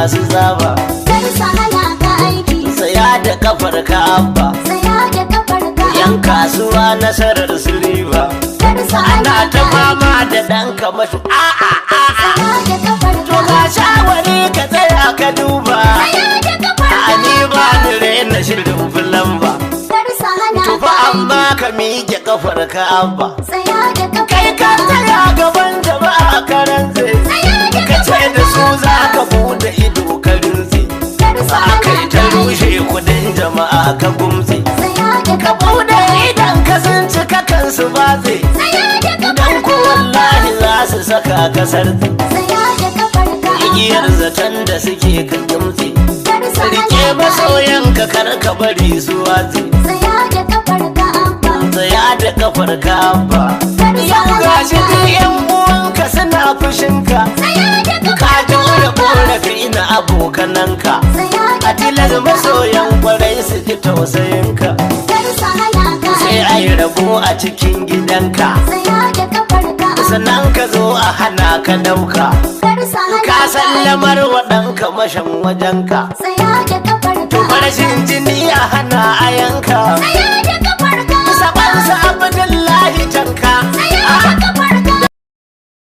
masu zaba. kar su hana ka aiki, Tsaya da kafar ka abba, tsaya da kafar ka yan abba, kasuwa nasarar su riba. kar su hana Ana ka ta aiki, fama da ɗan kamashu a'a tsaya da kafar to ka ga abba, shawari ka tsaya ka duba. tsaya da kafar A ka ni ba abba, ni raina shirin filan ba. kar su hana Tufa ka aiki, amma ka miƙe kafar ka abba. tsaya da kafar Kai ka ka tsaya abba, gaban jama'a karan zai. tsaya da Ka ce kafar da su ka za abba, ka bude ido ka rinse. kar su Ba hana kai ka ta aiki, rushe kudin jama'a ka gumse. tsaya da Ka kafar bude idan ka sun cika kansu ba zai. tsaya da kafar Dan ko wallahi za su saka kasar tsaya da kafar ka igiyar abba, zaton da suke ka gumse. kar su hana Rike ka aiki, masoyanka kar ka bari su watse. tsaya da kafar ka abba, Tsaya da kafar ka abba. kar su Yau hana gashi ka duk aiki, yan uwanka suna fushinka. tsaya da Ka kafar ka jure abba, korafi na abokananka. tsaya da A tilas kafar ka masoyan kwarai su ji tausayinka. kar su hana ka Sai aiki, a yi rabo a cikin gidanka. tsaya da kafar ka abba, Sannan ka zo a hana ka dauka. kar su hana Ka ka aiki, sallamar wa ɗanka mashan wajenka. tsaya da kafar ka To abba, farashin jini a hana a yanka. tsaya da kafar ka abba, Sabansa Abdullahi tanka. tsaya da kafar